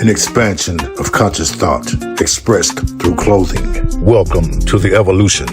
an expansion of conscious thought expressed through clothing. Welcome to the evolution.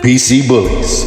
BC Bullies.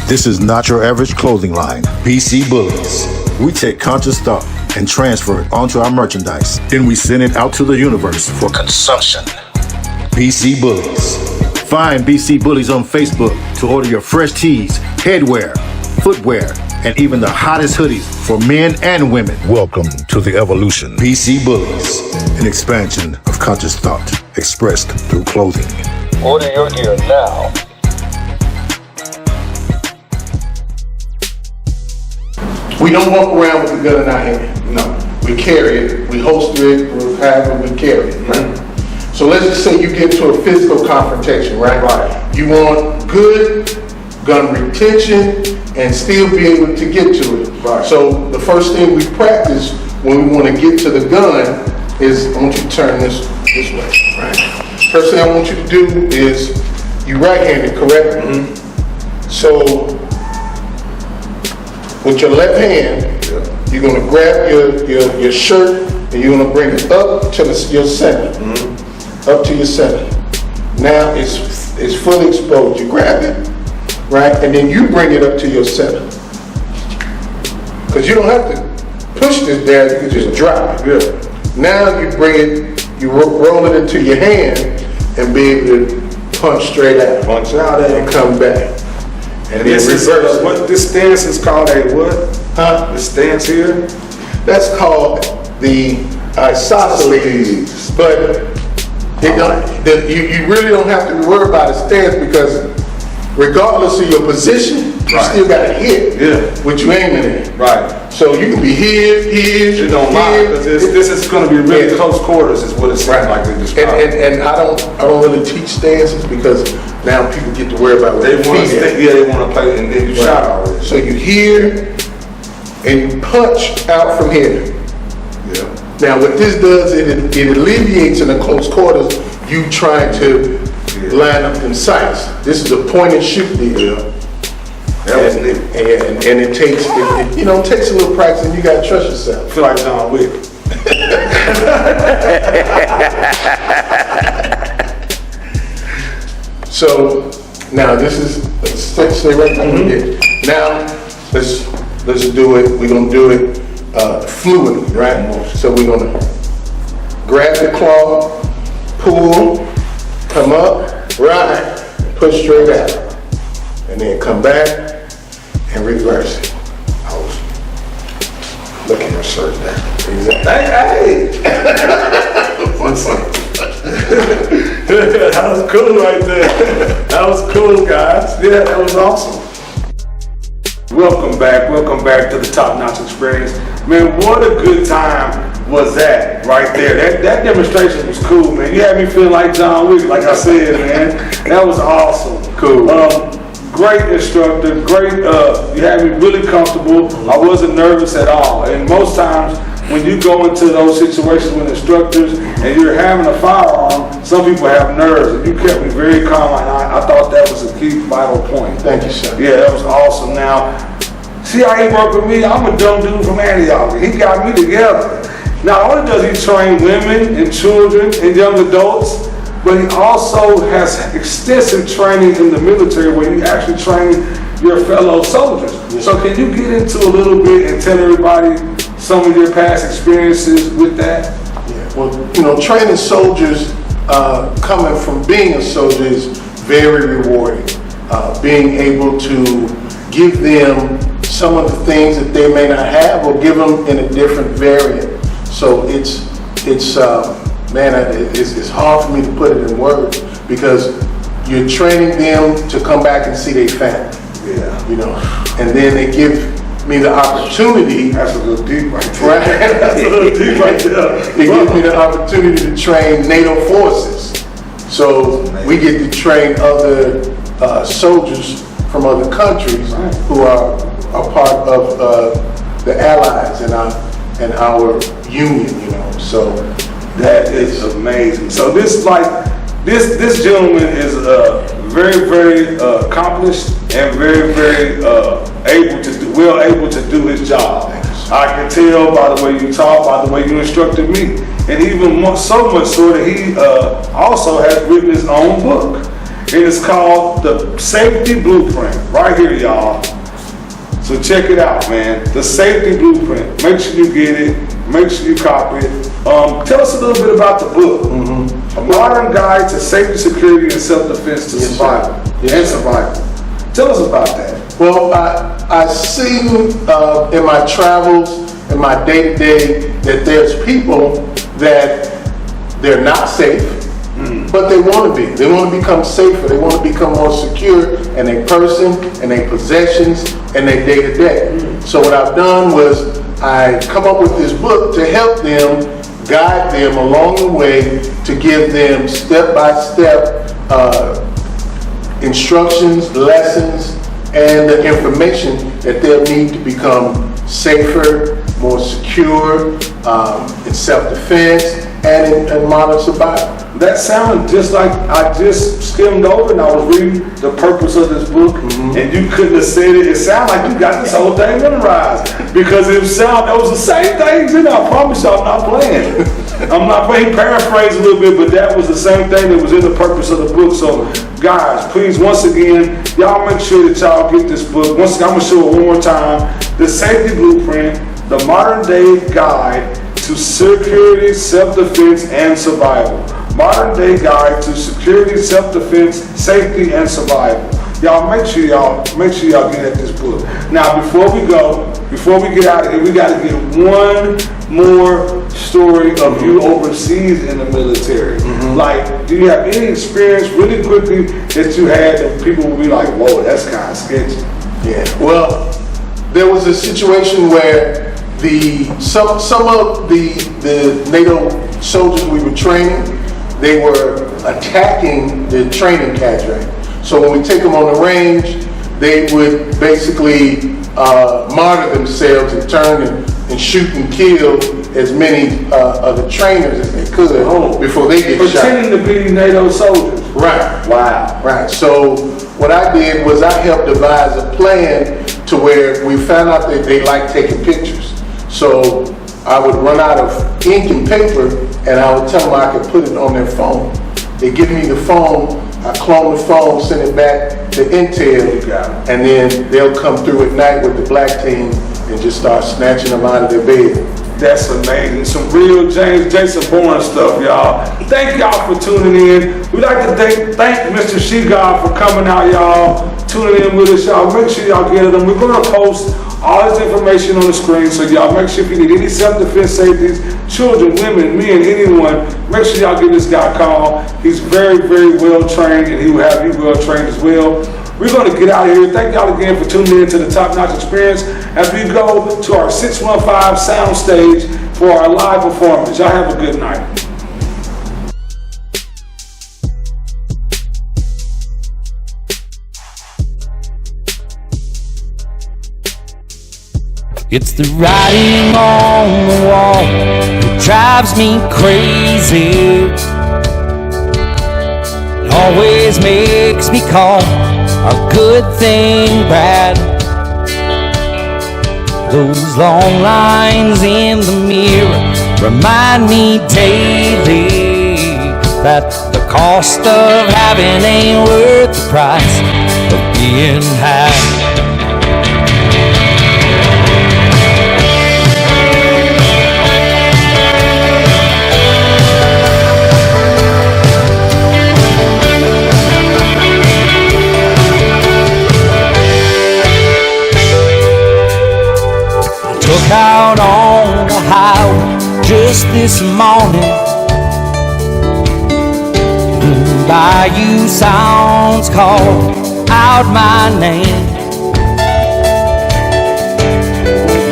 This is not your average clothing line. BC Bullies. We take conscious thought and transfer it onto our merchandise. Then we send it out to the universe for consumption. BC Bullies. Find BC Bullies on Facebook to order your fresh tees, headwear, footwear, and even the hottest hoodies for men and women. Welcome to the evolution. BC Bullies, an expansion of conscious thought expressed through clothing. Order your gear now. We don't walk around with the gun in our hand. No. We carry it, we holster it, we have it, we carry it, right? So let's just say you get into a physical confrontation, right? Right. You want good gun retention and still be able to get to it. Right. So the first thing we practice when we want to get to the gun is, I want you to turn this way, right? First thing I want you to do is, you right-handed, correct? Mm-hmm. So with your left hand, you're going to grab your shirt and you're going to bring it up to your center. Mm-hmm. Up to your center. Now it's fully exposed. You grab it, right? And then you bring it up to your center. Because you don't have to push this down, you can just drop it. Yeah. Now you bring it, you roll it into your hand and be able to punch straight out. Punch out and come back. And this is what this stance is called, a what? Huh? The stance here? That's called the isosceles. But you really don't have to worry about a stance, because regardless of your position, you still got to hit what you're aiming at. Right. So you can be here. It don't matter, because this is going to be really close quarters, is what it seems like they describe. And I don't really teach stances, because now people get to worry about what they want to. They want to play, and then you shot already. So you here and you punch out from here. Yeah. Now what this does, it alleviates in the close quarters you trying to line up in sights. This is a point and shoot deal. That was neat. And it takes it takes a little practice, and you gotta trust yourself. I feel like John Wick. So now this is, stay right there. Now let's do it. We're gonna do it fluidly, right? So we're gonna grab the claw, pull, come up, right, push straight out, and then come back and reverse it. Look at your shirt now. Exactly. Hey! That was cool right there. That was cool, guys. Yeah, that was awesome. Welcome back to the Top Notch Experience. Man, what a good time was that right there. That demonstration was cool, man. You had me feeling like John Wick, like I said, man. That was awesome. Cool. Great instructor, great, you had me really comfortable. I wasn't nervous at all. And most times when you go into those situations with instructors and you're having a firearm, some people have nerves, and you kept me very calm. And I thought that was a key vital point. Thank you, sir. Yeah, that was awesome. Now, see how he worked with me? I'm a dumb dude from Antioch. He got me together. Not only does he train women and children and young adults, but he also has extensive training in the military where you actually train your fellow soldiers. Yes. So can you get into a little bit and tell everybody some of your past experiences with that? Yeah, well, training soldiers, coming from being a soldier, is very rewarding. Being able to give them some of the things that they may not have, or give them in a different variant. So it's hard for me to put it in words, because you're training them to come back and see their family. Yeah. And then they give me the opportunity. That's a little deep right there. Right? That's a little deep right there. It gives me the opportunity to train NATO forces. So we get to train other soldiers from other countries who are part of the allies in our union, So that is amazing. So this gentleman is very, very accomplished and very, very able to do his job. I can tell by the way you talk, by the way you instructed me. And even so much so that he also has written his own book. And it's called The Safety Blueprint. Right here, y'all. So check it out, man. The Safety Blueprint. Make sure you get it. Make sure you copy it. Tell us a little bit about the book. A Modern Guide to Safety, Security, and Self-Defense to Survival. And Survival. Tell us about that. Well, I see in my travels, in my day-to-day, that there's people that they're not safe, but they want to be. They want to become safer. They want to become more secure in their person, in their possessions, in their day-to-day. So what I've done was I come up with this book to help them, guide them along the way, to give them step-by-step instructions, lessons, and the information that they'll need to become safer, more secure, in self-defense, and in modern survival. That sounded just like I just skimmed over and I was reading the purpose of this book, and you couldn't have said it. It sounded like you got this whole thing memorized, because it was the same things in there. I promise you, I'm not playing. I'm not playing. Paraphrase a little bit, but that was the same thing that was in the purpose of the book. So, guys, please, once again, y'all make sure that y'all get this book. Once again, I'm gonna show it one more time. The Safety Blueprint, the Modern Day Guide to Security, Self-Defense, and Survival. Modern Day Guide to Security, Self-Defense, Safety, and Survival. Y'all make sure y'all get at this book. Now, before we get out of here, we got to get one more story of you overseas in the military. Like, do you have any experience really quickly that you had that people will be like, whoa, that's kind of sketchy? Yeah. Well, there was a situation where some of the NATO soldiers we were training, they were attacking the training cadre. So when we take them on the range, they would basically martyr themselves and turn and shoot and kill as many of the trainers as they could before they get shot. Pretending to be NATO soldiers. Right. Wow. Right. So what I did was I helped devise a plan to where we found out that they like taking pictures. So I would run out of ink and paper, and I would tell them I could put it on their phone. They give me the phone, I clone the phone, send it back to Intel, and then they'll come through at night with the black team and just start snatching them out of their bed. That's amazing. Some real James Jason Bourne stuff, y'all. Thank y'all for tuning in. We'd like to thank Mr. SHEGOG for coming out, y'all, tuning in with us, y'all. Make sure y'all get them. We're going to post all this information on the screen, so y'all make sure if you need any self-defense safeties, children, women, men, anyone, make sure y'all give this guy a call. He's very, very well trained, and he will have you well trained as well. We're going to get out of here. Thank y'all again for tuning in to the Top Notch Experience as we go to our 615 sound stage for our live performance. Y'all have a good night. It's the writing on the wall that drives me crazy. It always makes me call a good thing bad. Those long lines in the mirror remind me daily that the cost of having ain't worth the price of being had. Took out on the highway just this morning. Bayou sounds called out my name.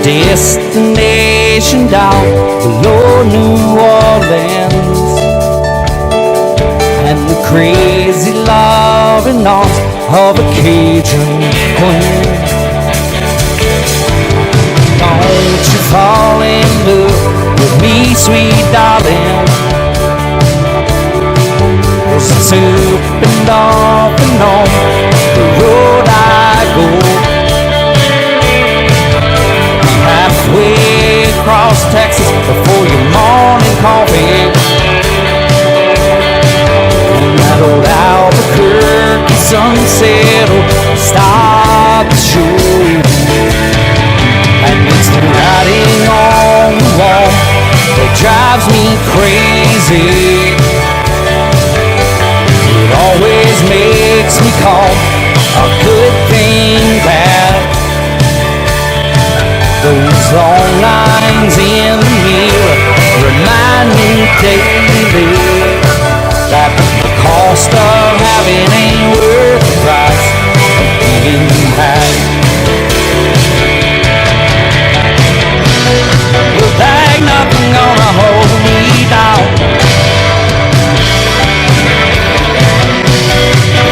Destination down below New Orleans, and the crazy loving arms of a Cajun queen. Don't you fall in love with me, sweet darling, 'cause it's up and off and on the road I go. Halfway easy. It always makes me call a good thing bad. Those long lines in the mirror remind me daily that the cost of having ain't worth the price of being had. Well, there ain't nothing gonna hold me down.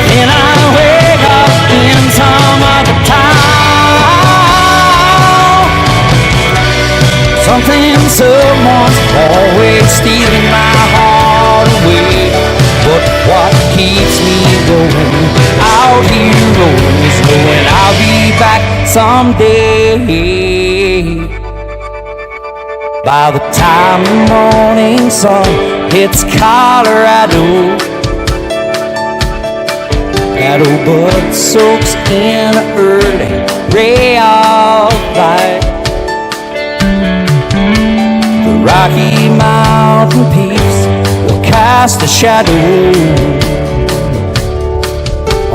Then I wake up in some other town. Something, someone's always stealing my heart away. But what keeps me going out here rolling is knowing I'll be back someday. By the time the morning sun hits Colorado, that old bud soaks in an early ray of light. The Rocky Mountain peaks will cast a shadow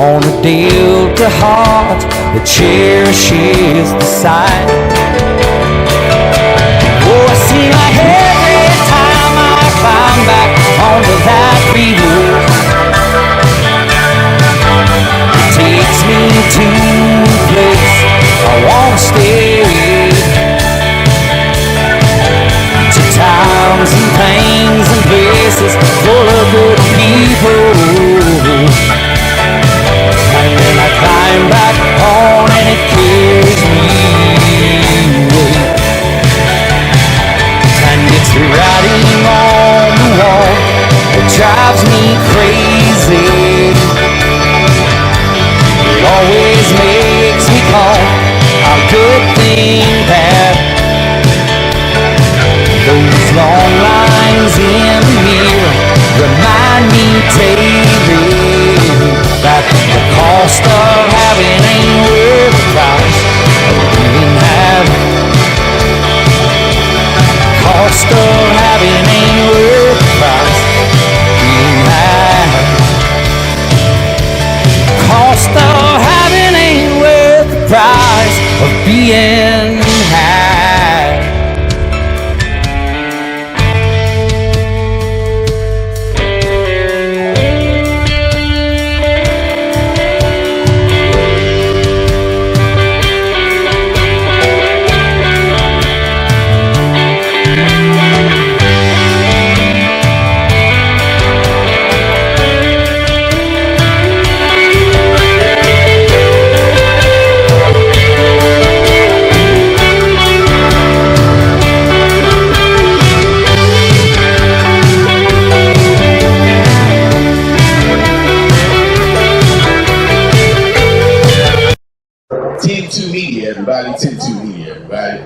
on a Delta heart that cherishes the sight. Oh, it seems like every time I climb back onto that river, it takes me to a place I wanna stay. To times and things and places full of good people. And then I climb back on and it carries me away. And it's the writing on the wall that drives me crazy. It always makes me call a good thing bad. Those long lines in the mirror remind me daily that the cost of having ain't worth the price of being had. Cost of having ain't worth the price of being had. Cost of having ain't worth the price of being had. Media, everybody. 10-2 Media, everybody.